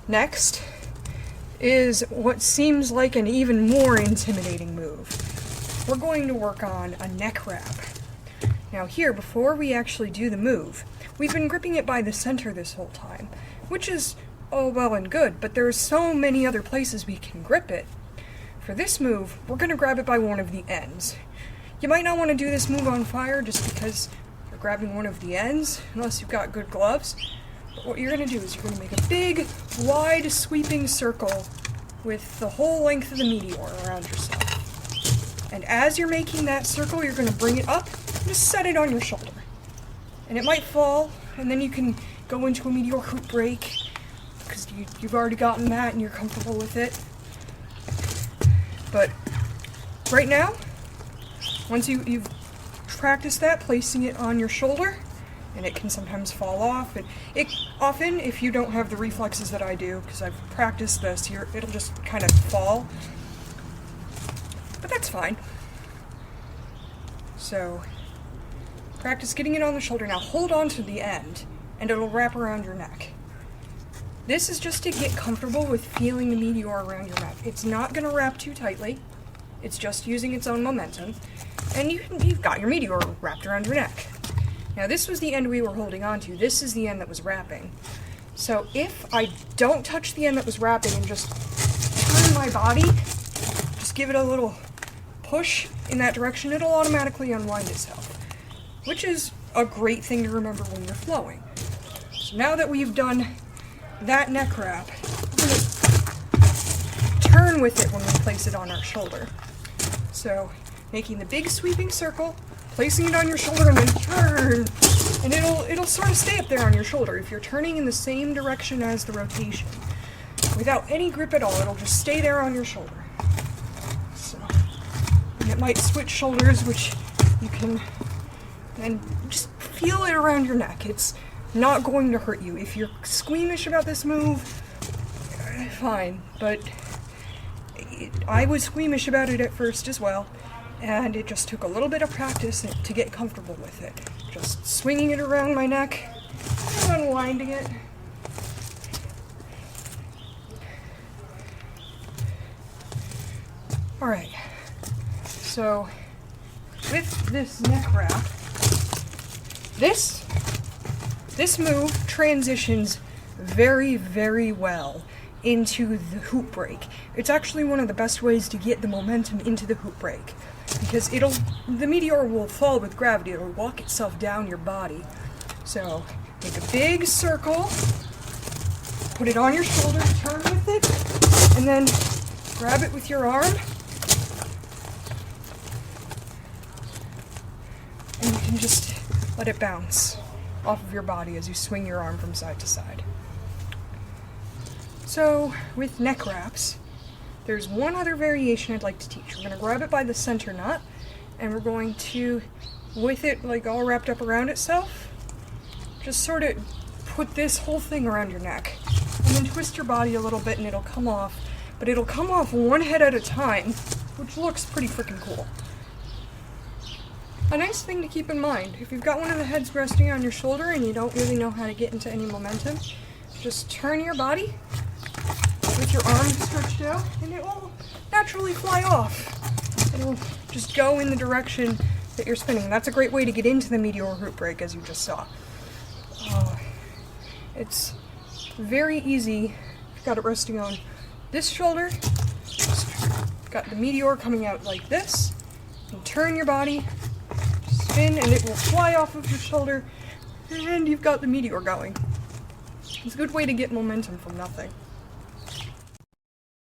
Next is what seems like an even more intimidating move. We're going to work on a neck wrap. Now here, before we actually do the move, we've been gripping it by the center this whole time, which is all well and good, but there are so many other places we can grip it. For this move, we're going to grab it by one of the ends. You might not want to do this move on fire just because you're grabbing one of the ends, unless you've got good gloves. But what you're going to do is you're going to make a big, wide, sweeping circle with the whole length of the Meteor around yourself. And as you're making that circle, you're going to bring it up and just set it on your shoulder. And it might fall, and then you can go into a Meteor hoop break, because you've already gotten that and you're comfortable with it. But right now, once you've practiced that, placing it on your shoulder, and it can sometimes fall off. It often, if you don't have the reflexes that I do, because I've practiced this, it'll just kind of fall. But that's fine. So, practice getting it on the shoulder. Now hold on to the end, and it'll wrap around your neck. This is just to get comfortable with feeling the Meteor around your neck. It's not going to wrap too tightly. It's just using its own momentum. And you've got your Meteor wrapped around your neck. Now this was the end we were holding on to. This is the end that was wrapping. So if I don't touch the end that was wrapping and just turn my body, just give it a little push in that direction, it'll automatically unwind itself. Which is a great thing to remember when you're flowing. So now that we've done that neck wrap, we're going to turn with it when we place it on our shoulder. So making the big sweeping circle, placing it on your shoulder, and then turn. And it'll sort of stay up there on your shoulder if you're turning in the same direction as the rotation. Without any grip at all, it'll just stay there on your shoulder. So, and it might switch shoulders, which you can then just feel it around your neck. It's not going to hurt you. If you're squeamish about this move, fine, but I was squeamish about it at first as well. And it just took a little bit of practice to get comfortable with it. Just swinging it around my neck, and unwinding it. Alright, so with this neck wrap, this move transitions very, very well into the hoop break. It's actually one of the best ways to get the momentum into the hoop break. Because the Meteor will fall with gravity, it'll walk itself down your body. So, make a big circle, put it on your shoulder, turn with it, and then grab it with your arm. And you can just let it bounce off of your body as you swing your arm from side to side. So, with neck wraps, there's one other variation I'd like to teach. We're going to grab it by the center knot, and we're going to, with it like all wrapped up around itself, just sort of put this whole thing around your neck, and then twist your body a little bit and it'll come off, but it'll come off one head at a time, which looks pretty freaking cool. A nice thing to keep in mind, if you've got one of the heads resting on your shoulder and you don't really know how to get into any momentum, just turn your body with your arms stretched out, and it will naturally fly off. It'll just go in the direction that you're spinning. That's a great way to get into the Meteor hoop break, as you just saw. It's very easy. You've got it resting on this shoulder. Got the Meteor coming out like this. You turn your body, spin, and it will fly off of your shoulder, and you've got the Meteor going. It's a good way to get momentum from nothing.